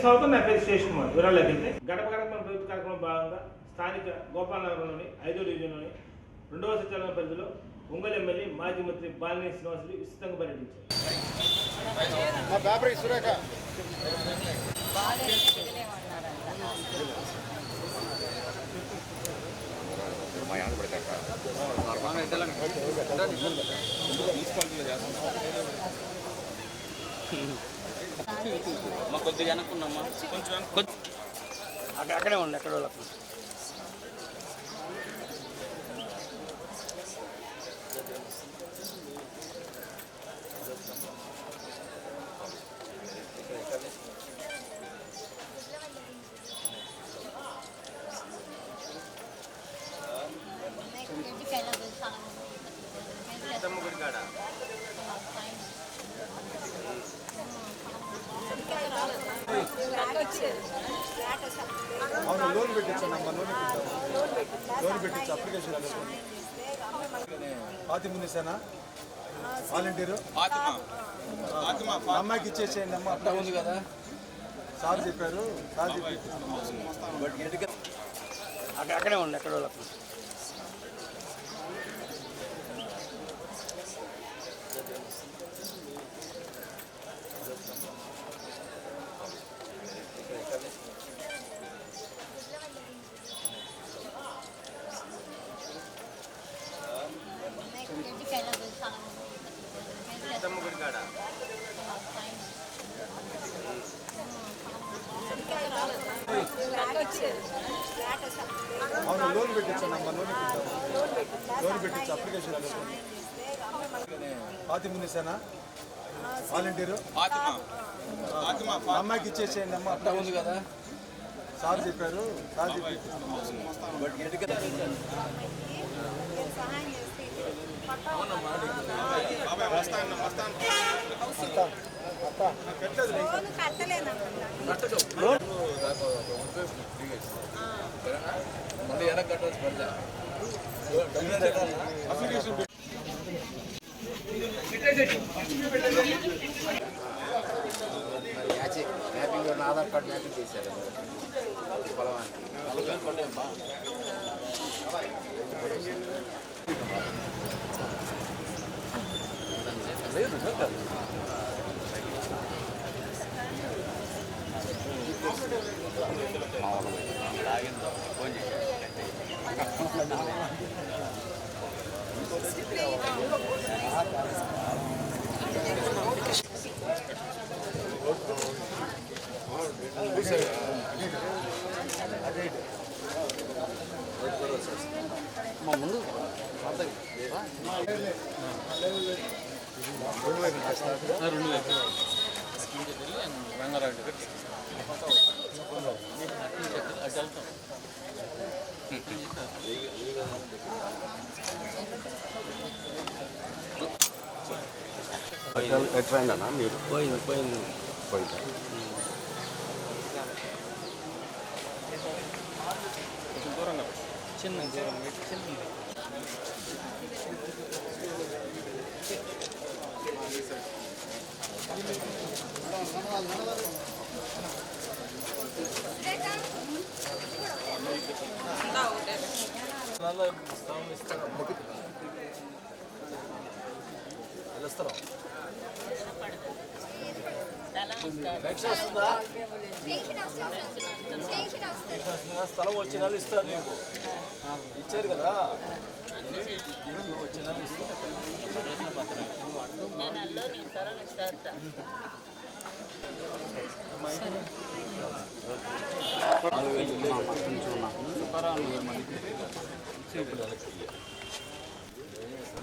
స్వాగతం. నా పేరు శేష్ కుమార్. వివరాల్లోకి వెళ్తే గడప గడప ప్రభుత్వ కార్యక్రమం భాగంగా స్థానిక గోపాలనగరంలోని 5వ డివిజన్లోని 2వ సచివాలయం పరిధిలో ఒంగోలు ఎమ్మెల్యే మాజీ మంత్రి బాలినేని శ్రీనివాసులు విస్తృతంగా పర్యటించారు. కొద్దిగా అనుకున్నామ్మా, కొంచెం అక్కడే ఉండి ఎక్కడ వాళ్ళకు అవును లోన్ పెట్టించాను అమ్మ, లోన్ పెట్టించు అప్లికేషన్ తీసుకోండి. ఫాతిమునిసేనా వాలంటీరు అమ్మాయికి ఇచ్చేసేయండి అమ్మ. అట్లా ఉంది కదా సార్ చెప్పారు, సార్ చెప్పి అక్కడే ఉండి ఎక్కడ వాళ్ళకు అవును లోన్ పెట్టించాను అమ్మ, లోన్ పెట్టించు అప్లికేషన్ తీసుకోండి. ఫాతిమునిసేనా వాలంటీరు అమ్మాయికి ఇచ్చేసేయండి అమ్మ. అట్లా ఉంది కదా సార్ చెప్పారు, సార్ చెప్పి మ్యాపింగ్ ఆధార్ కార్డు మ్యాపింగ్ చేశారు పొలవానికి. మా ముందు రంగారెడ్డి ఎట్లా మీరు పోయింది కొంచెం దూరంగా చిన్న దూరం చిన్న స్థలం వచ్చిన వాళ్ళు ఇస్తారు, నీకు ఇచ్చారు కదా. వచ్చిన వాళ్ళు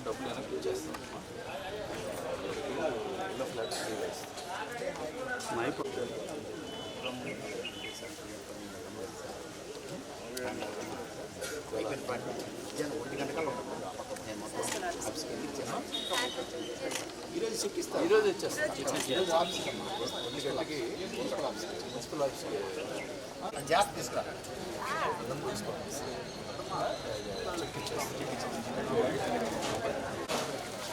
డబ్బులు వెనక్కి ఇచ్చేస్తాం. ఫ్లాట్స్ ఈరోజు చెప్పిస్తాను, ఈరోజు ఇచ్చేస్తాను. ఈరోజు ఆఫీస్కి అమ్మా 2 గంటలకి మున్సిపల్ ఆఫీస్కి జాగ్రత్త తీసుకురా.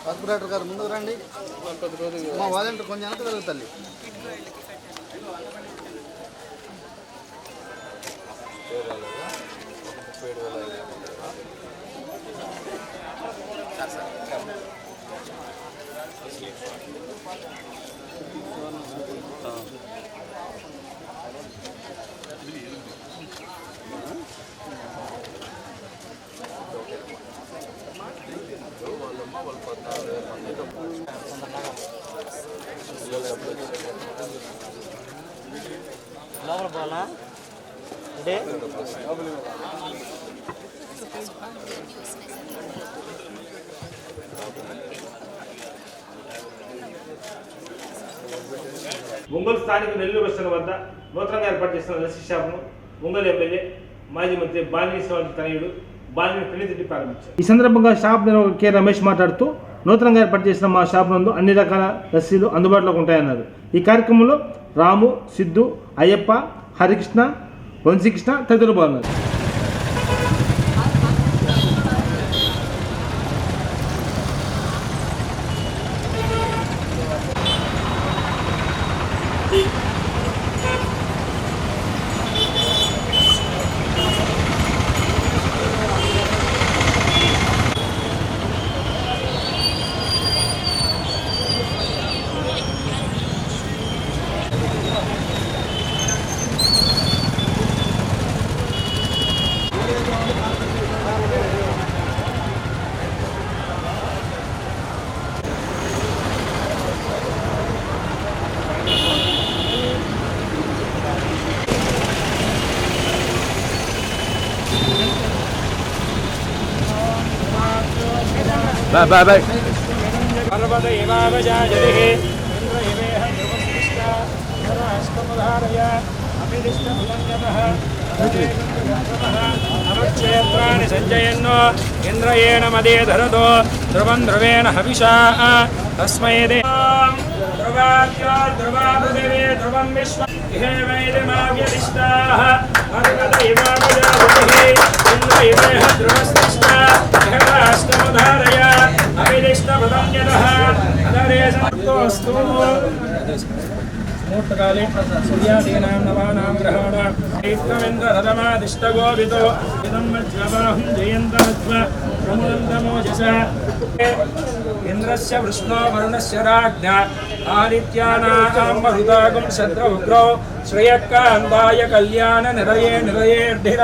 కార్పొరేటర్ గారు ముందుకు రండి. మా వాలంటీర్ కొంచెం వెనక వెళ్తాలి. లోపల పోనా అంటే ఒంగోలు స్థానిక నెల్లూరు బస్ స్టాండ్ వద్ద నూతనంగా ఏర్పాటు చేసిన లస్సీ షాప్ను ఒంగోలు ఎమ్మెల్యే మాజీ మంత్రి బాలినేని శ్రీనివాస్ తనయుడు బాలినేని ప్రణీత్ ప్రారంభించారు. ఈ సందర్భంగా షాప్ నిర్వాహకుడు కె రమేష్ మాట్లాడుతూ నూతనంగా ఏర్పాటు చేసిన మా షాప్ నందు అన్ని రకాల లస్సీలు అందుబాటులోకి ఉంటాయన్నారు. ఈ కార్యక్రమంలో రాము, సిద్ధు, అయ్యప్ప, హరికృష్ణ, వంశీకృష్ణ తదితరులు పాల్గొన్నారు. బాయ్ పర్వత ఇవావజాయతే ఇంద్ర ఇవేహ ధ్రువశిష్ట ధరాష్టమధారయ అభిదిష్టములంజనః అమక్షేత్రాణి సంజయన్నో ఇంద్రయేణ మదే ధరతో ధ్రువం ధ్రువేణ హవిషా తస్మై ధ్రువాద్యో ధ్రువా పృథివీ ధ్రువం విశ్వం ఇహేవైదమావ్యదిష్టాః పర్వత ఇవావజాయతే ఇంద్ర ఇవేహ ధ్రువశిష్ట ధరాష్టమధారయ మూర్తకాలే సూర్యాదీనాం నవానాం గ్రహాణాం ఏకమింద్రరథమాదిష్టగోవితో ఇదం మధ్యబాహుం జయంతమధ్వ ప్రముదంతమోజస ఇంద్రస్య వృష్ణో వరుణస్య రాజ్ఞ ఆదిత్యానాం మరుదాగం శత్ర ఉగ్రో శ్రేయకాంతాయ కళ్యాణ నిరయే నిరయేర్ధిర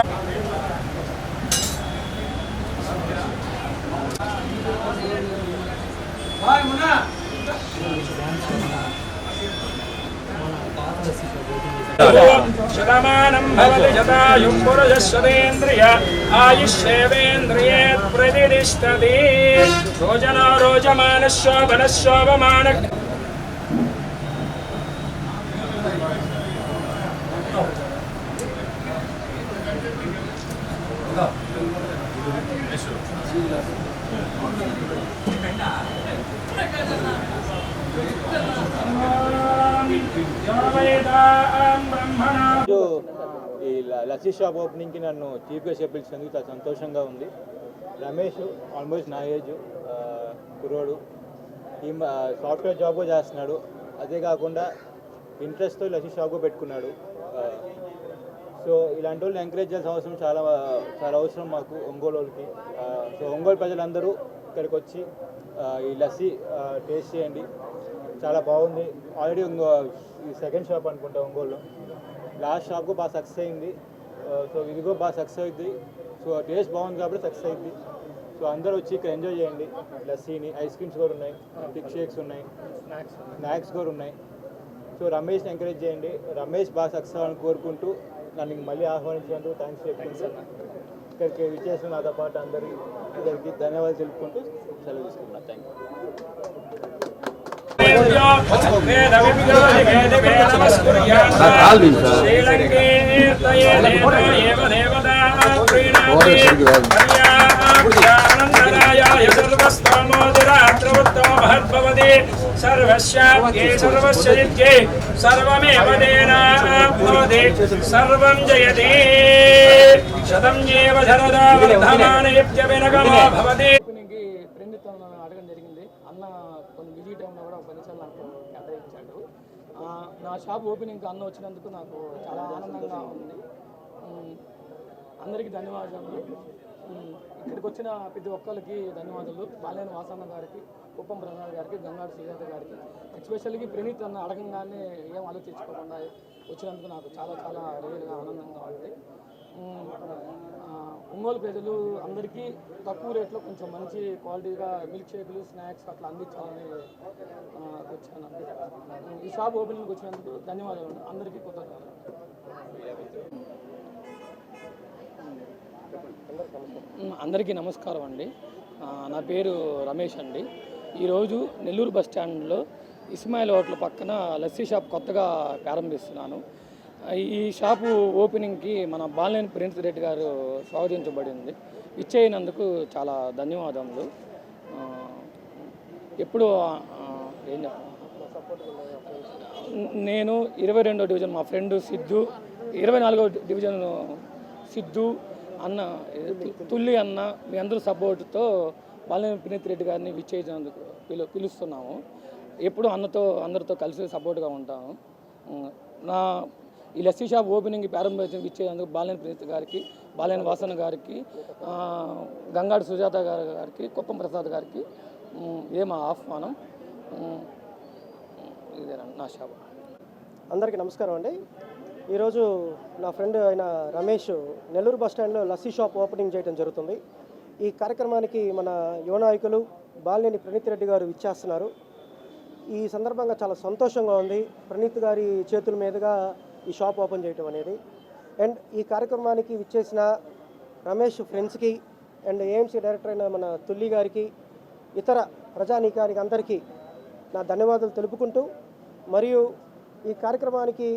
శతమానం భవతి శతాయుః పురుషశ్చతేంద్రియ ఆయుష్యేవేంద్రియే ప్రతిష్టతి రోజనో రోజమానశోభనశోభమాన ఈ లస్సీ షాప్ ఓపెనింగ్కి నన్ను చీఫ్ గెస్ట్గా పిలిచినందుకు చాలా సంతోషంగా ఉంది. రమేష్ ఆల్మోస్ట్ నా ఏజ్ కుర్రోడు, ఈ సాఫ్ట్వేర్ జాబ్ కూడా చేస్తున్నాడు. అదే కాకుండా ఇంట్రెస్ట్తో లస్సీ షాప్ కూడా పెట్టుకున్నాడు. సో ఇలాంటి వాళ్ళని ఎంకరేజ్ చేయాల్సిన అవసరం చాలా అవసరం మాకు ఒంగోలు వాళ్ళకి. సో ఒంగోలు ప్రజలందరూ ఇక్కడికి వచ్చి ఈ లస్సీ టేస్ట్ చేయండి, చాలా బాగుంది. ఆల్రెడీ ఈ సెకండ్ షాప్ అనుకుంటా ఒంగోలులో. లాస్ట్ షాప్ కూడా బాగా సక్సెస్ అయింది. సో ఇది కూడా బాగా సక్సెస్ అవుతుంది. సో టేస్ట్ బాగుంది కాబట్టి సక్సెస్ అవుతుంది. సో అందరూ వచ్చి ఇక్కడ ఎంజాయ్ చేయండి లస్సీని. ఐస్ క్రీమ్స్ కూడా ఉన్నాయి, థిక్ షేక్స్ ఉన్నాయి, స్నాక్స్ కూడా ఉన్నాయి. సో రమేష్ని ఎంకరేజ్ చేయండి. రమేష్ బాగా సక్సెస్ అవ్వాలని కోరుకుంటూ నన్ను మళ్ళీ ఆహ్వానించినందుకు థ్యాంక్స్ చెప్పుకుంటూ ఇక్కడికి విచ్చేసిన నాతో పాటు అందరికీ ధన్యవాదాలు తెలుపుకుంటూ సెలవు తీసుకుంటున్నాను. థ్యాంక్ సర్వం జయతి శతం జీవ శరదా వర్ధమానయత్యవినగమో భవతి. ఫ్రెండ్తో అడగడం జరిగింది. అన్న కొన్ని బిజీ టైంలో కూడా 10 నిమిషాలు నాకు కేటాయించాడు. నా షాప్ ఓపెనింగ్కి అన్న వచ్చినందుకు నాకు చాలా ఆనందంగా ఉంది. అందరికీ ధన్యవాదాలు. ఇక్కడికి వచ్చిన ప్రతి ఒక్కరికి ధన్యవాదాలు. బాలేని వాసన్న గారికి, కుప్పం ప్రసాద్ గారికి, గంగాడు సుజాత గారికి, ఎస్పెషల్గా ప్రణీత్ అన్న అడగంగానే ఏం ఆలోచించుకోకుండా వచ్చినందుకు నాకు చాలా చాలా రియల్గా ఆనందంగా ఉంది. ఒంగోలు ప్రజలు అందరికీ తక్కువ రేట్లో కొంచెం మంచి క్వాలిటీగా మిల్క్ షేకులు, స్నాక్స్ అట్లా అందించాలని వచ్చాను. ఈ షాప్ ఓపెనింగ్కి వచ్చినందుకు ధన్యవాదాలు. అందరికీ కృతజ్ఞతలు. అందరికీ నమస్కారం అండి. నా పేరు రమేష్ అండి. ఈరోజు నెల్లూరు బస్ స్టాండ్లో ఇస్మాయిల్ హోటల్ పక్కన లస్సీ షాప్ కొత్తగా ప్రారంభిస్తున్నాను. ఈ షాపు ఓపెనింగ్కి మన బాలినేని ప్రిన్స్ రెడ్డి గారు స్వాగతించబడింది. ఇచ్చేయినందుకు చాలా ధన్యవాదములు. ఎప్పుడు ఏం నేను 22వ డివిజన్ మా ఫ్రెండ్ సిద్ధు, 24వ డివిజన్ సిద్ధు అన్న, తుల్లి అన్న, మీ అందరూ సపోర్టుతో బాలినేని ప్రిన్స్ రెడ్డి గారిని విచ్చేయించినందుకు పిలుస్తున్నాము. ఎప్పుడు అందరితో కలిసి సపోర్ట్గా ఉంటాము. ఈ లస్సీ షాప్ ఓపెనింగ్ ప్రారంభించి ఇచ్చేందుకు బాలినేని ప్రిన్స్ గారికి, బాలేని వాసన గారికి, గంగాడు సుజాత గారికి, కుప్పం ప్రసాద్ గారికి మా ఆహ్వానం. ఇదేనండి నా షాప్. అందరికీ నమస్కారం అండి. ఈరోజు నా ఫ్రెండ్ అయిన రమేష్ నెల్లూరు బస్ స్టాండ్లో లస్సీ షాప్ ఓపెనింగ్ చేయడం జరుగుతుంది. ఈ కార్యక్రమానికి మన యువ నాయకులు బాలినేని ప్రణీత్ రెడ్డి గారు ఇచ్చేస్తున్నారు. ఈ సందర్భంగా చాలా సంతోషంగా ఉంది. ప్రణీత్ గారి చేతుల మీదుగా ఈ షాప్ ఓపెన్ చేయడం అనేది. అండ్ ఈ కార్యక్రమానికి విచ్చేసిన రమేష్ ఫ్రెండ్స్కి అండ్ ఏఎంసీ డైరెక్టర్ అయిన మన తుల్లి గారికి, ఇతర ప్రజానీకానికి అందరికీ నా ధన్యవాదాలు తెలుపుకుంటూ, మరియు ఈ కార్యక్రమానికి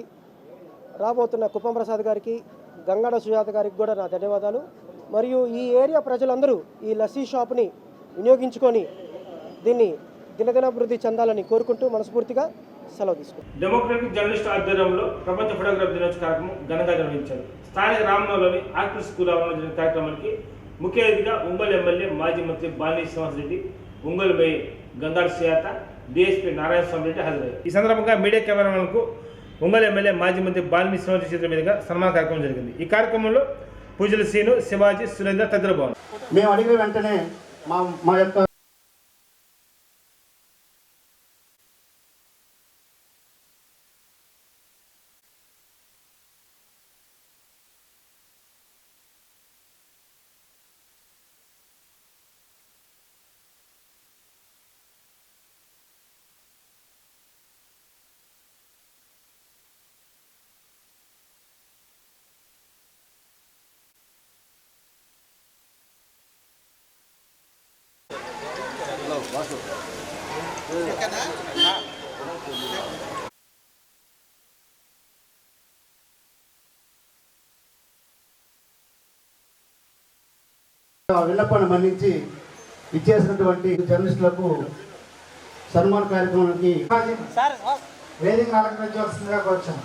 రాబోతున్న కుప్పం ప్రసాద్ గారికి, గంగాడ సుజాత గారికి కూడా నా ధన్యవాదాలు. మరియు ఈ ఏరియా ప్రజలందరూ ఈ లస్సీ షాప్ని వినియోగించుకొని దీన్ని దినదినాభివృద్ధి చెందాలని కోరుకుంటూ మనస్ఫూర్తిగా సెలవు తీసుకుంటాం. డెమోక్రటిక్ జర్నలిస్ట్ ఆధ్వర్యంలో ప్రపంచ ఫోటోగ్రఫీ దినోత్సవ కార్యక్రమం ఘనంగా నిర్వహించారు. స్థానిక రామనగర్లోని ఆర్కిడ్ స్కూల్ ఆవరణలో జరిగిన కార్యక్రమానికి ముఖ్య అతిథిగా ఒంగోలు ఎమ్మెల్యే మాజీ మంత్రి బాలినేని శ్రీనివాసరెడ్డి, ఒంగోలు మేయర్ గంగాడు సుజాత, డిఎస్పీ నారాయణ స్వామి రెడ్డి హాజరయ్యారు. ఈ సందర్భంగా మీడియా కెమెరాలకు ఒంగోలు ఎమ్మెల్యే మాజీ మంత్రి బాలినేని శ్రీనివాసరెడ్డి చేతుల మీదుగా సన్మాన కార్యక్రమం జరిగింది. ఈ కార్యక్రమంలో పూజల శ్రీను, శివాజీ, సురేందర్ తదితరులు బాగున్నారు. మేము అడిగిన వెంటనే మా యొక్క విన్నపాన్ని మన్నించి ఇచ్చేసినటువంటి జర్నలిస్టులకు సన్మాన కార్యక్రమానికి వేదిక అలంకరించవలసిందిగా కోరుచాం.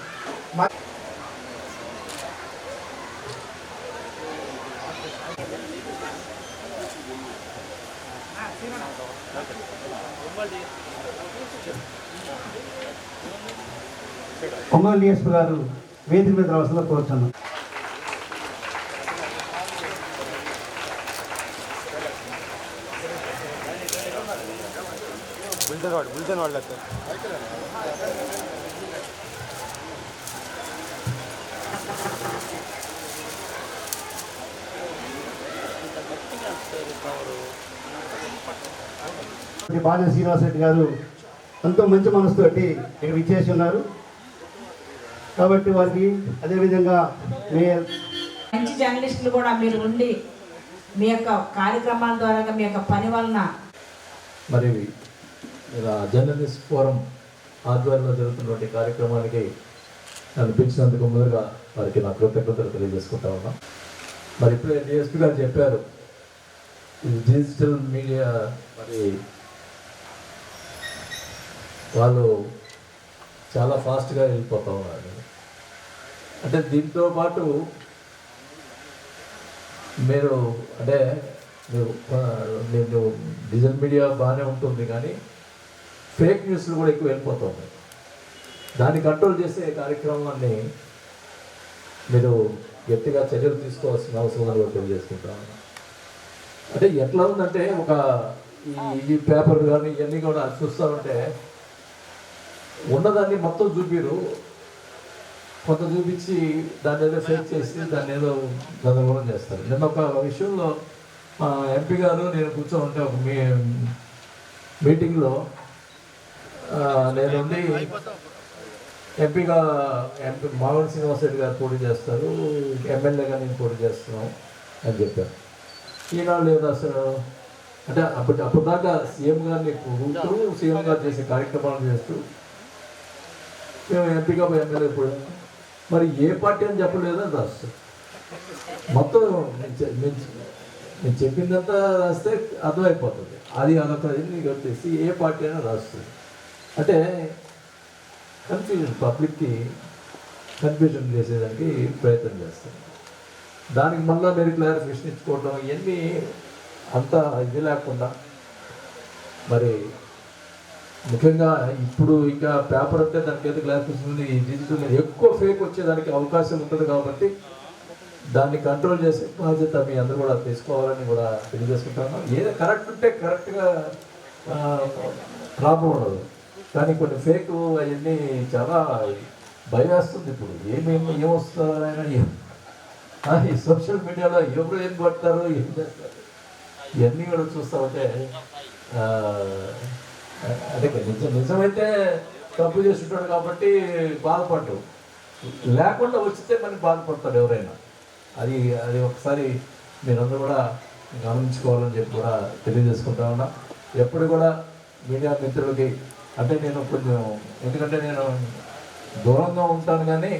ఒంగోలు డిఎస్పీ గారు వేదిక మీద రావాల్సిందిగా కోరుచున్నాం. బుల్టన్ వాళ్ళ బాలినేని శ్రీనివాసరెడ్డి గారు ఎంతో మంచి మనసుతోటి ఇక్కడ విచ్చేసి ఉన్నారు. కాబట్టి వారికి అదేవిధంగా మంచి జర్నలిస్టులు కూడా మీరు ఉండి మీ యొక్క కార్యక్రమాల ద్వారా మీ యొక్క పని వలన మరి జర్నలిస్ట్ ఫోరం ఆధ్వర్యంలో జరుగుతున్నటువంటి కార్యక్రమానికి నన్ను పిలిచినందుకు ముందుగా వారికి నా కృతజ్ఞతలు తెలియజేసుకుంటా ఉన్నాం. మరి ఇప్పుడే డిఎస్పీ గారు చెప్పారు, ఇది డిజిటల్ మీడియా మరి వాళ్ళు చాలా ఫాస్ట్గా వెళ్ళిపోతూ ఉన్నారు. అంటే దీంతో పాటు మీరు అంటే నేను డిజిటల్ మీడియా బాగానే ఉంటుంది, కానీ ఫేక్ న్యూస్లు కూడా ఎక్కువ వెళ్ళిపోతుంది. దాన్ని కంట్రోల్ చేసే కార్యక్రమాన్ని మీరు గట్టిగా చర్యలు తీసుకోవాల్సిన అవసరం కూడా తెలియజేసుకుంటా ఉన్నాను. అంటే ఎట్లా ఉందంటే ఒక ఈ పేపర్ కానీ ఇవన్నీ కూడా చూస్తూ ఉంటే ఉన్నదాన్ని మొత్తం చూపిరు, కొంత చూపించి దాన్ని ఏదో ఫేక్ చేసి దాన్ని ఏదో గందరగోళం చేస్తారు. నిన్న ఒక విషయంలో ఎంపీ గారు నేను కూర్చోంటే ఒక మీటింగ్లో నేనుండి ఎంపీ మాగంటి శ్రీనివాసరెడ్డి గారు పోటీ చేస్తారు, ఎమ్మెల్యేగా నేను పోటీ చేస్తున్నాను అని చెప్పారు. ఈనాళ్ళు ఏదో అసలు అంటే అప్పుడు దాకా సీఎం గారిని కూడుతూ సీఎం గారు చేసే కార్యక్రమాలు చేస్తూ మేము ఎంపీగా ఎమ్మెల్యే పోయాము. మరి ఏ పార్టీ అని చెప్పలేదు అని రాస్తారు. మొత్తం నేను చెప్పిందంతా రాస్తే అర్థమైపోతుంది. అది అదొక నీకు వచ్చేసి ఏ పార్టీ అయినా రాస్తుంది. అంటే కన్ఫ్యూజన్, పబ్లిక్కి కన్ఫ్యూజన్ చేసేదానికి ప్రయత్నం చేస్తాను. దానికి మళ్ళీ మీరు క్లారిఫికేషన్ ఇచ్చుకోవడం ఇవన్నీ అంతా ఇది లేకుండా మరి ముఖ్యంగా ఇప్పుడు ఇంకా పేపర్ అంటే దానికి ఏదో క్లారిఫికేషన్ ఉంది. డిజిటల్ ఎక్కువ ఫేక్ వచ్చేదానికి అవకాశం ఉంటుంది కాబట్టి దాన్ని కంట్రోల్ చేసే బాధ్యత మీ అందరూ కూడా తీసుకోవాలని కూడా తెలియజేసుకుంటాను. ఏదో కరెక్ట్ ఉంటే కరెక్ట్గా ప్రాబ్లం ఉండదు, కానీ కొన్ని ఫేక్ అవన్నీ చాలా భయం వేస్తుంది. ఇప్పుడు ఏమొస్తారైనా ఈ సోషల్ మీడియాలో ఎవరు ఏం కొడతారు, ఏం చేస్తారు, ఇవన్నీ కూడా చూస్తూ ఉంటే అదే నిజమైతే తప్పు చేస్తుంటాడు కాబట్టి బాధపడ్డు, లేకుండా వచ్చితే మనకి బాధపడతాడు ఎవరైనా. అది ఒకసారి మీరందరూ కూడా గమనించుకోవాలని చెప్పి కూడా తెలియజేసుకుంటా ఉన్నా. ఎప్పుడు కూడా మీడియా మిత్రులకి అంటే నేను కొంచెం, ఎందుకంటే నేను దూరంగా ఉంటాను కానీ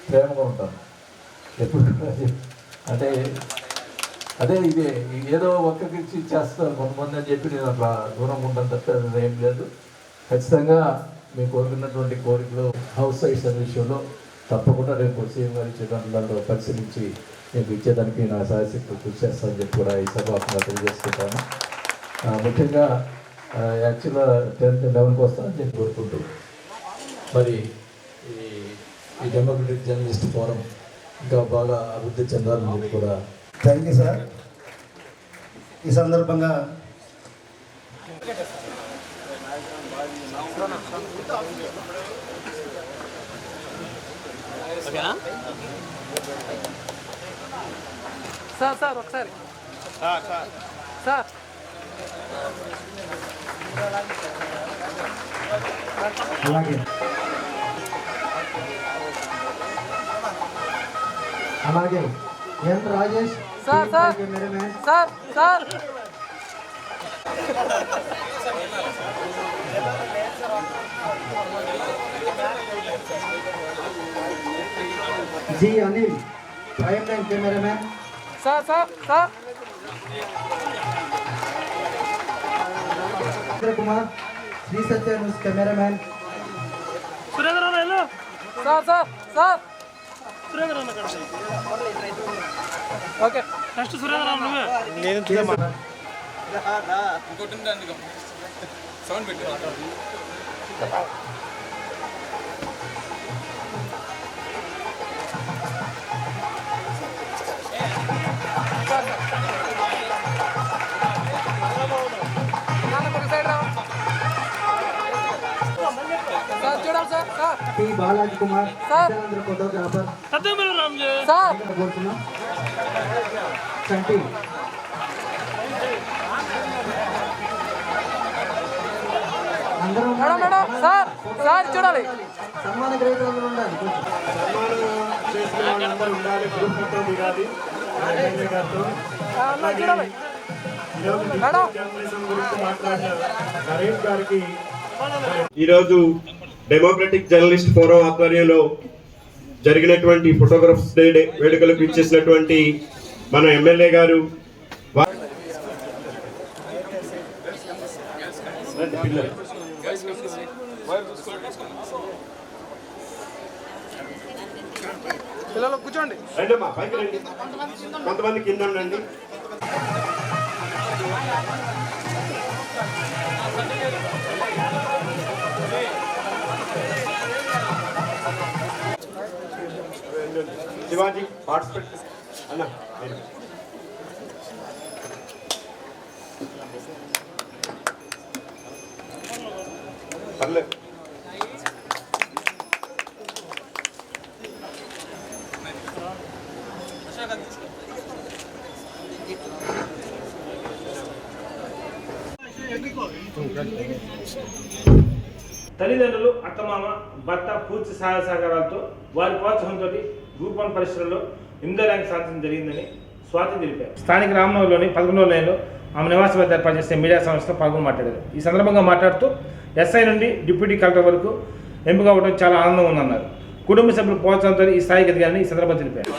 ప్రేమగా ఉంటాను ఎప్పుడు. అంటే అదే ఇదే ఏదో ఒక్కరికి చేస్తారు కొంతమంది అని చెప్పి నేను అట్లా దూరంగా ఉంటాను తప్ప ఏం లేదు. ఖచ్చితంగా మీకు కోరుకున్నటువంటి కోరికలు హౌస్ సైట్స్ అనే విషయంలో తప్పకుండా రేపు సీఎం గారు ఇచ్చే దాంట్లో పరిశీలించి మీకు ఇచ్చేదానికి నా సహాయశక్తులు కృషి చేస్తానని చెప్పి కూడా ఈ సభాపంగా తెలియజేసుకుంటాను. ముఖ్యంగా యాక్చువల్గా 10th 11th వస్తానని చెప్పి కోరుకుంటూ మరి ఈ డెమోక్రటిక్ జర్నలిస్ట్ ఫోరం ఇంకా బాగా అభివృద్ధి చెందాలని చెప్పి కూడా. Thank you sir. ఈ సందర్భంగా సార్ ఒకసారి సార్ అలాగే N Rajesh sir sir sir G Anil Prime Line cameraman. Sir Kumar Sri Satya News cameraman. Sir okay next Surendra sound పెట్టి టి బాలాజీ కుమార్ ఫోటోగ్రాఫర్. చంటి అందరూ సార్ చూడాలి. సన్మాన గ్రహీతలు ఉండాలి. ఈరోజు డెమోక్రటిక్ జర్నలిస్ట్ ఫోరం ఆధ్వర్యంలో జరిగినటువంటి ఫోటోగ్రాఫర్స్ డే వేడుకలకు ఇచ్చేసినటువంటి మన ఎమ్మెల్యే గారు పిల్లలు కూర్చోండి, రండమ్మా పైకి రండి, కొంతమంది కింద ఉండండి. శివాజీ పార్టిసిపేట్ అన్న పర్లేదు. తల్లిదండ్రులు, అత్తమామ, భర్త పూర్తి సహాయ సహకారాలతో వారి ప్రోత్సాహంతో గ్రూప్ 1 పరీక్షల్లో 8వ ర్యాంక్ సాధించడం జరిగిందని స్వాతి తెలిపారు. స్థానిక రామనగర్లోని 11వ లైన్లో ఆమె నివాసం వద్ద ఏర్పాటు చేసే మీడియా సంస్థతో పాల్గొని మాట్లాడారు. ఈ సందర్భంగా మాట్లాడుతూ ఎస్ఐ నుండి డిప్యూటీ కలెక్టర్ వరకు ఎంపిక అవ్వడం చాలా ఆనందంగా ఉందన్నారు. కుటుంబ సభ్యుల ప్రోత్సాహంతో ఈ స్థాయికి ఎదిగారని ఈ సందర్భంగా తెలిపారు.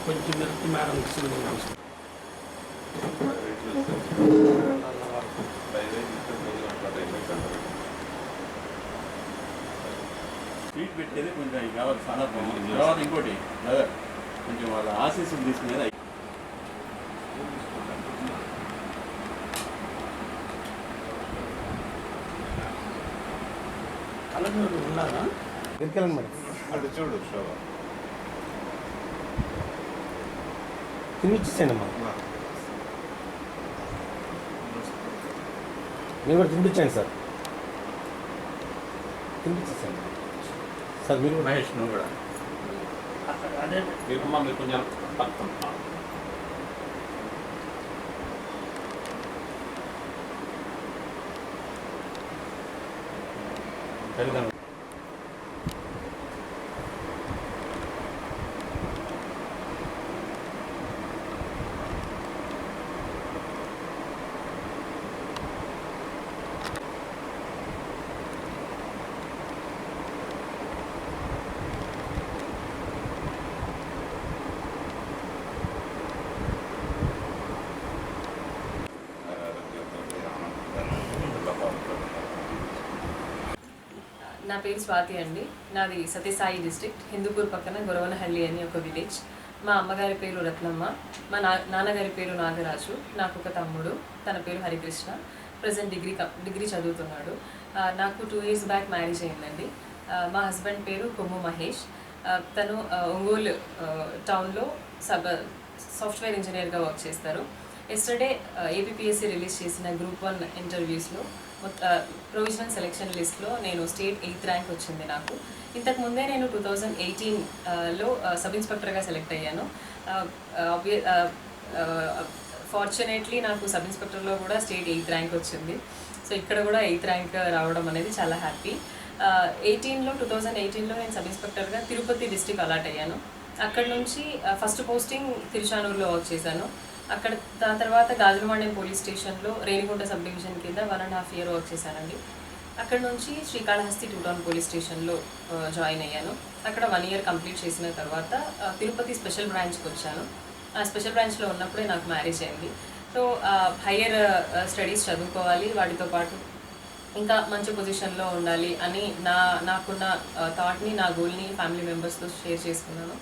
కొంచెం మేడం స్వీట్ పెట్టేది కొంచెం కావాలి సందర్భం. తర్వాత ఇంకోటి బ్రదర్ కొంచెం వాళ్ళ ఆశీస్సులు తీసుకునేది కలెక్టర్ ఉన్నారా? ఎక్కలండి మేడం. అటు చూడు శోభ తినిపించేసాను అమ్మా. మీరు కూడా తినిపించండి సార్. తినిపించేసాను సార్. మీరు మహేష్ నువ్వు కూడా అదే మీరు కొంచెం తల్లిదండ్రులు నా పేరు స్వాతి అండి. నాది సత్యసాయి డిస్ట్రిక్ట్, హిందూపూర్ పక్కన గొరవనహల్లి అని ఒక విలేజ్. మా అమ్మగారి పేరు రత్నమ్మ, మా నాన్నగారి పేరు నాగరాజు. నాకు ఒక తమ్ముడు, తన పేరు హరికృష్ణ. ప్రజెంట్ డిగ్రీ చదువుతున్నాడు. నాకు 2 years బ్యాక్ మ్యారేజ్ అయిందండి. మా హస్బెండ్ పేరు కొమ్ము మహేష్. తను ఒంగోలు టౌన్లో సాఫ్ట్వేర్ ఇంజనీర్గా వర్క్ చేస్తారు. ఎస్టర్డే ఏపీఎస్సీ రిలీజ్ చేసిన గ్రూప్ 1 ఇంటర్వ్యూస్లో ప్రొవిజనల్ సెలెక్షన్ లిస్ట్లో నేను స్టేట్ 8th ర్యాంక్ వచ్చింది నాకు. ఇంతకుముందే నేను 2018లో సబ్ ఇన్స్పెక్టర్గా సెలెక్ట్ అయ్యాను. ఫార్చునేట్లీ నాకు సబ్ ఇన్స్పెక్టర్లో కూడా స్టేట్ 8th ర్యాంక్ వచ్చింది. సో ఇక్కడ కూడా 8th ర్యాంక్ రావడం అనేది చాలా హ్యాపీ. 2018లో నేను సబ్ ఇన్స్పెక్టర్గా తిరుపతి డిస్ట్రిక్ట్ అలాట్ అయ్యాను. అక్కడ నుంచి ఫస్ట్ పోస్టింగ్ తిరుచానూరులో వర్క్ చేశాను. అక్కడ దాని తర్వాత గాజులమండ్యం పోలీస్ స్టేషన్లో రేణిగుంట సబ్ డివిజన్ కింద 1.5 year వర్క్ చేశానండి. అక్కడ నుంచి శ్రీకాళహస్తి 2 Town పోలీస్ స్టేషన్లో జాయిన్ అయ్యాను. అక్కడ 1 year కంప్లీట్ చేసిన తర్వాత తిరుపతి స్పెషల్ బ్రాంచ్కి వచ్చాను. ఆ స్పెషల్ బ్రాంచ్లో ఉన్నప్పుడే నాకు మ్యారేజ్ అయింది. సో హయ్యర్ స్టడీస్ చదువుకోవాలి, వాటితో పాటు ఇంకా మంచి పొజిషన్లో ఉండాలి అని నాకున్న థాట్ని, నా గోల్ని ఫ్యామిలీ మెంబర్స్తో షేర్ చేసుకున్నాను.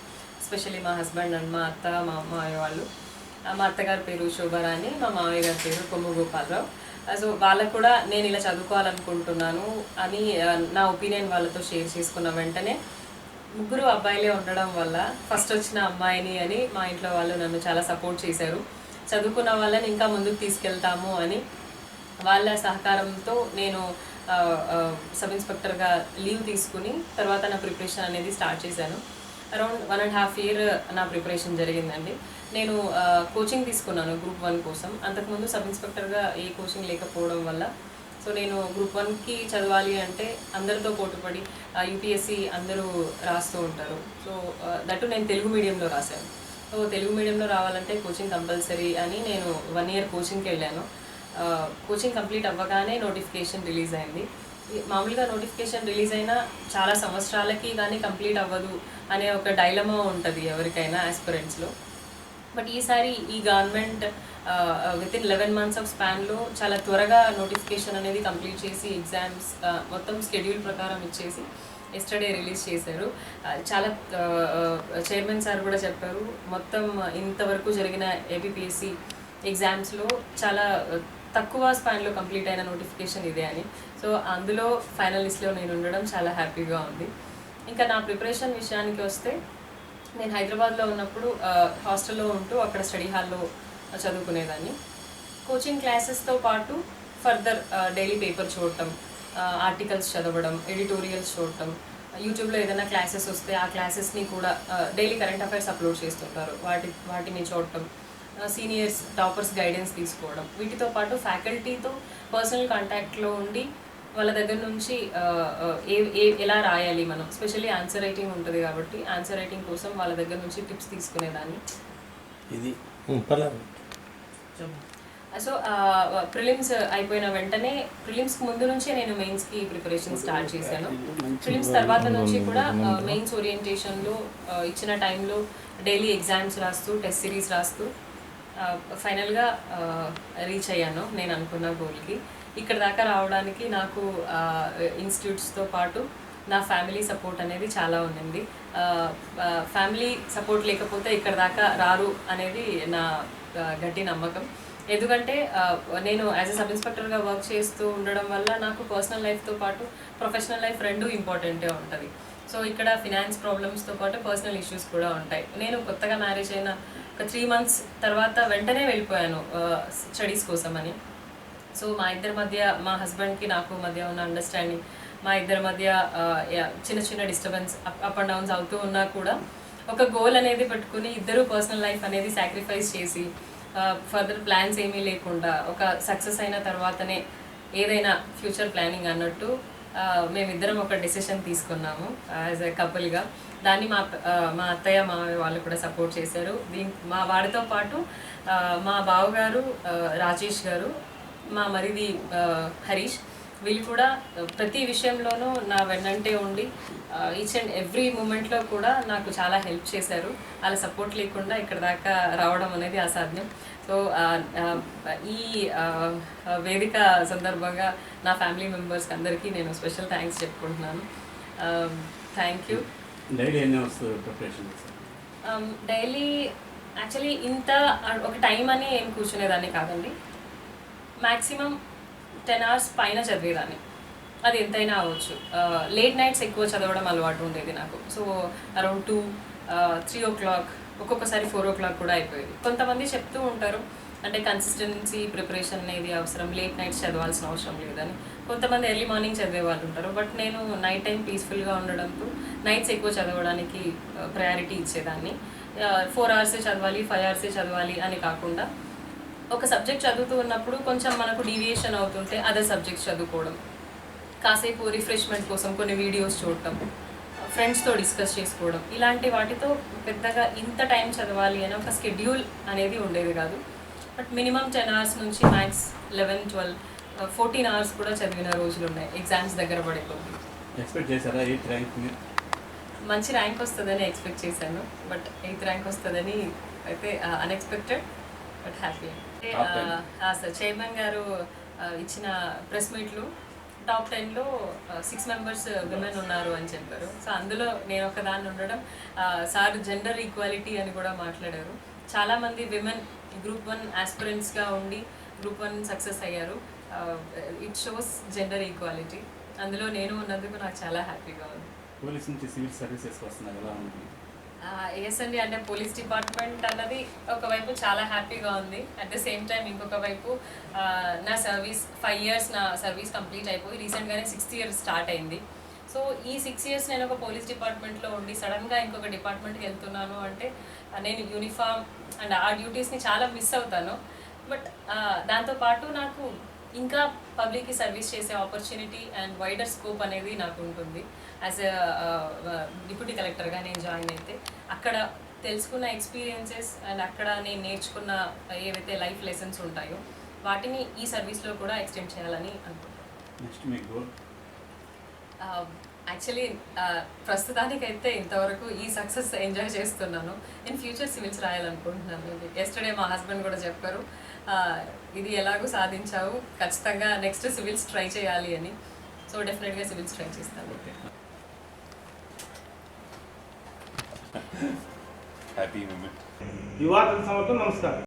ఎస్పెషల్లీ మా హస్బెండ్ అండ్ మా అత్త, మా మామయ్య వాళ్ళు. మా అత్తగారి పేరు శోభరాణి, మా మామయ్య గారి పేరు కొమ్ము గోపాలరావు. సో వాళ్ళకు కూడా నేను ఇలా చదువుకోవాలనుకుంటున్నాను అని నా ఒపీనియన్ వాళ్ళతో షేర్ చేసుకున్న వెంటనే 3 అబ్బాయిలే ఉండడం వల్ల ఫస్ట్ వచ్చిన అమ్మాయిని అని మా ఇంట్లో వాళ్ళు నన్ను చాలా సపోర్ట్ చేశారు. చదువుకున్న వాళ్ళని ఇంకా ముందుకు తీసుకెళ్తాము అని వాళ్ళ సహకారంతో నేను సబ్ ఇన్స్పెక్టర్గా లీవ్ తీసుకుని తర్వాత నా ప్రిపరేషన్ అనేది స్టార్ట్ చేశాను. అరౌండ్ 1.5 year నా ప్రిపరేషన్ జరిగిందండి. నేను కోచింగ్ తీసుకున్నాను గ్రూప్ 1 కోసం. అంతకుముందు సబ్ ఇన్స్పెక్టర్గా ఏ కోచింగ్ లేకపోవడం వల్ల సో నేను గ్రూప్ 1కి చదవాలి అంటే అందరితో పోటీపడి యూపీఎస్సీ అందరూ రాస్తూ ఉంటారు. సో దట్టు నేను తెలుగు మీడియంలో రాశాను. సో తెలుగు మీడియంలో రావాలంటే కోచింగ్ కంపల్సరీ అని నేను 1 year కోచింగ్కి వెళ్ళాను. కోచింగ్ కంప్లీట్ అవ్వగానే నోటిఫికేషన్ రిలీజ్ అయింది. మామూలుగా నోటిఫికేషన్ రిలీజ్ అయినా చాలా సంవత్సరాలకి కానీ కంప్లీట్ అవ్వదు అనే ఒక డైలమా ఉంటుంది ఎవరికైనా ఆస్పిరెంట్స్లో. బట్ ఈసారి ఈ గవర్నమెంట్ వితిన్ 11 months ఆఫ్ స్పాన్లో చాలా త్వరగా నోటిఫికేషన్ అనేది కంప్లీట్ చేసి ఎగ్జామ్స్ మొత్తం షెడ్యూల్ ప్రకారం ఇచ్చేసి ఎస్టర్డే రిలీజ్ చేశారు. చాలా చైర్మన్ సార్ కూడా చెప్పారు, మొత్తం ఇంతవరకు జరిగిన ఏపీపీఎస్సీ ఎగ్జామ్స్లో చాలా తక్కువ స్పాన్లో కంప్లీట్ అయిన నోటిఫికేషన్ ఇదే అని. సో అందులో ఫైనల్ లిస్ట్లో నేను ఉండడం చాలా హ్యాపీగా ఉంది. ఇంకా నా ప్రిపరేషన్ విషయానికి వస్తే, నేను హైదరాబాద్లో ఉన్నప్పుడు హాస్టల్లో ఉంటూ అక్కడ స్టడీ హాల్లో చదువుకునేదాన్ని. కోచింగ్ క్లాసెస్తో పాటు ఫర్దర్ డైలీ పేపర్ చూడటం, ఆర్టికల్స్ చదవడం, ఎడిటోరియల్స్ చూడటం, యూట్యూబ్లో ఏదైనా క్లాసెస్ వస్తే ఆ క్లాసెస్ని కూడా డైలీ కరెంట్ అఫైర్స్ అప్లోడ్ చేస్తుంటారు, వాటిని చూడటం, సీనియర్స్ టాపర్స్ గైడెన్స్ తీసుకోవడం, వీటితో పాటు ఫ్యాకల్టీతో పర్సనల్ కాంటాక్ట్లో ఉండి వాళ్ళ దగ్గర నుంచి ఎలా రాయాలి మనం, స్పెషల్లీ ఆన్సర్ రైటింగ్ ఉంటుంది కాబట్టి ఆన్సర్ రైటింగ్ కోసం వాళ్ళ దగ్గర నుంచి టిప్స్ తీసుకునేదాన్ని. ఇది సో ప్రిలిమ్స్ అయిపోయిన వెంటనే, ప్రిలిమ్స్కి ముందు నుంచే నేను మెయిన్స్కి ప్రిపరేషన్ స్టార్ట్ చేశాను. ప్రిలిమ్స్ తర్వాత నుంచి కూడా మెయిన్స్ ఓరియంటేషన్లో ఇచ్చిన టైంలో డైలీ ఎగ్జామ్స్ రాస్తూ, టెస్ట్ సిరీస్ రాస్తూ ఫైనల్గా రీచ్ అయ్యాను నేను అనుకున్న గోల్కి. ఇక్కడ దాకా రావడానికి నాకు ఇన్స్టిట్యూట్స్తో పాటు నా ఫ్యామిలీ సపోర్ట్ అనేది చాలా ఉండింది. ఫ్యామిలీ సపోర్ట్ లేకపోతే ఇక్కడ దాకా రారు అనేది నా గట్టి నమ్మకం. ఎందుకంటే నేను యాజ్ ఎ సబ్ ఇన్స్పెక్టర్గా వర్క్ చేస్తూ ఉండడం వల్ల నాకు పర్సనల్ లైఫ్తో పాటు ప్రొఫెషనల్ లైఫ్ రెండూ ఇంపార్టెంటే ఉంటుంది. సో ఇక్కడ ఫినాన్స్ ప్రాబ్లమ్స్తో పాటు పర్సనల్ ఇష్యూస్ కూడా ఉంటాయి. నేను కొత్తగా మ్యారేజ్ అయిన ఒక 3 months తర్వాత వెంటనే వెళ్ళిపోయాను స్టడీస్ కోసం అని. సో మా ఇద్దరి మధ్య, మా హస్బెండ్కి నాకు మధ్య ఉన్న అండర్స్టాండింగ్, మా ఇద్దరి మధ్య చిన్న చిన్న డిస్టర్బెన్స్, అప్ అండ్ డౌన్స్ అవుతూ ఉన్నా కూడా ఒక గోల్ అనేది పెట్టుకుని ఇద్దరు పర్సనల్ లైఫ్ అనేది సాక్రిఫైస్ చేసి ఫర్దర్ ప్లాన్స్ ఏమీ లేకుండా ఒక సక్సెస్ అయిన తర్వాతనే ఏదైనా ఫ్యూచర్ ప్లానింగ్ అన్నట్టు మేమిద్దరం ఒక డెసిషన్ తీసుకున్నాము యాజ్ ఎ కపుల్గా. దాన్ని మా అత్తయ్య మా వాళ్ళు కూడా సపోర్ట్ చేశారు. మా వాడితో పాటు మా బావగారు రాజేష్ గారు, మా మరిది హరీష్, వీళ్ళు కూడా ప్రతి విషయంలోనూ నా వెన్నంటే ఉండి ఈచ్ అండ్ ఎవ్రీ మూమెంట్లో కూడా నాకు చాలా హెల్ప్ చేశారు. వాళ్ళ సపోర్ట్ లేకుండా ఇక్కడ దాకా రావడం అనేది అసాధ్యం. సో ఈ వేదిక సందర్భంగా నా ఫ్యామిలీ మెంబర్స్కి అందరికీ నేను స్పెషల్ థ్యాంక్స్ చెప్పుకుంటున్నాను. Thank you. డైలీ యాక్చువల్లీ ఇంత ఒక టైం అని ఏం కూర్చునేదాన్ని కాదండి. మ్యాక్సిమం 10 hours పైన చదివేదాన్ని, అది ఎంతైనా అవ్వచ్చు. లేట్ నైట్స్ ఎక్కువ చదవడం అలవాటు ఉండేది నాకు. సో అరౌండ్ 2, 3 o'clock, ఒక్కొక్కసారి 4 o'clock కూడా అయిపోయేది. కొంతమంది చెప్తూ ఉంటారు అంటే కన్సిస్టెన్సీ ప్రిపరేషన్ అనేది అవసరం, లేట్ నైట్స్ చదవాల్సిన అవసరం లేదని. కొంతమంది ఎర్లీ మార్నింగ్ చదివే వాళ్ళు ఉంటారు. బట్ నేను నైట్ టైం పీస్ఫుల్గా ఉండడంతో నైట్స్ ఎక్కువ చదవడానికి ప్రయారిటీ ఇచ్చేదాన్ని. 4 hours చదవాలి, 5 hours చదవాలి అని కాకుండా ఒక సబ్జెక్ట్ చదువుతూ ఉన్నప్పుడు కొంచెం మనకు డీవియేషన్ అవుతుంటే అదర్ సబ్జెక్ట్స్ చదువుకోవడం, కాసేపు రిఫ్రెష్మెంట్ కోసం కొన్ని వీడియోస్ చూడటం, ఫ్రెండ్స్తో డిస్కస్ చేసుకోవడం, ఇలాంటి వాటితో పెద్దగా ఇంత టైం చదవాలి అని ఒక షెడ్యూల్ అనేది ఉండేది కాదు. బట్ మినిమం 10 hours నుంచి మ్యాక్స్ 11, 12, 14 hours కూడా చదివిన రోజులు ఉన్నాయి ఎగ్జామ్స్ దగ్గర పడిపోతుంది. ఎక్స్పెక్ట్ చేశారా 8th ర్యాంక్? మంచి ర్యాంక్ వస్తుందని ఎక్స్పెక్ట్ చేశాను, బట్ 8th ర్యాంక్ వస్తుందని అయితే unexpected, but happy. Sir chairman గారు ఇచ్చిన ప్రెస్ మీట్లు టాప్ 10లో 6 members విమెన్ ఉన్నారు అని చెప్పారు. సో అందులో నేను ఒకదాన్ని ఉండడం, సార్ జెండర్ ఈక్వాలిటీ అని కూడా మాట్లాడారు. చాలామంది విమెన్ Group 1 ఆస్పిరెంట్స్గా ఉండి Group 1 సక్సెస్ అయ్యారు. It shows gender equality. అందులో నేను ఉన్నందుకు నాకు చాలా హ్యాపీగా ఉంది. పోలీస్ నుంచి సివిల్ సర్వీసెస్ వస్తున్నారు, ఎలా ఉంది? ఎస్ అండి, అంటే పోలీస్ డిపార్ట్మెంట్ అన్నది ఒకవైపు చాలా హ్యాపీగా ఉంది. అట్ ద సేమ్ టైం ఇంకొక వైపు నా సర్వీస్ 5 years నా సర్వీస్ కంప్లీట్ అయిపోయి రీసెంట్గానే 6th year స్టార్ట్ అయింది. సో ఈ 6 years నేను ఒక పోలీస్ డిపార్ట్మెంట్లో ఉండి సడన్గా ఇంకొక డిపార్ట్మెంట్కి వెళ్తున్నాను అంటే నేను యూనిఫామ్ అండ్ ఆ డ్యూటీస్ని చాలా మిస్ అవుతాను. బట్ దాంతోపాటు నాకు ఇంకా పబ్లిక్కి సర్వీస్ చేసే ఆపర్చునిటీ అండ్ వైడర్ స్కోప్ అనేది నాకు ఉంటుంది. యాజ్ ఎ డిప్యూటీ కలెక్టర్గా నేను జాయిన్ అయితే అక్కడ తెలుసుకున్న ఎక్స్పీరియన్సెస్ అండ్ అక్కడ నేను నేర్చుకున్న ఏవైతే లైఫ్ లెసన్స్ ఉంటాయో వాటిని ఈ సర్వీస్లో కూడా ఎక్స్టెండ్ చేయాలని అనుకుంటున్నాను. నెక్స్ట్ మీ గోల్? యాక్చువల్లీ ప్రస్తుతానికైతే ఇంతవరకు ఈ సక్సెస్ ఎంజాయ్ చేస్తున్నాను. ఇన్ ఫ్యూచర్ సివిల్స్ రాయాలనుకుంటున్నాను. ఎస్టర్డే మా హస్బెండ్ కూడా చెప్పారు, ఇది ఎలాగో సాధించావు, ఖచ్చితంగా నెక్స్ట్ సివిల్స్ ట్రై చేయాలి అని. సో డెఫినెట్గా సివిల్స్ ట్రై చేస్తాను. Happy moment. యువత సమర్థం. నమస్కారం.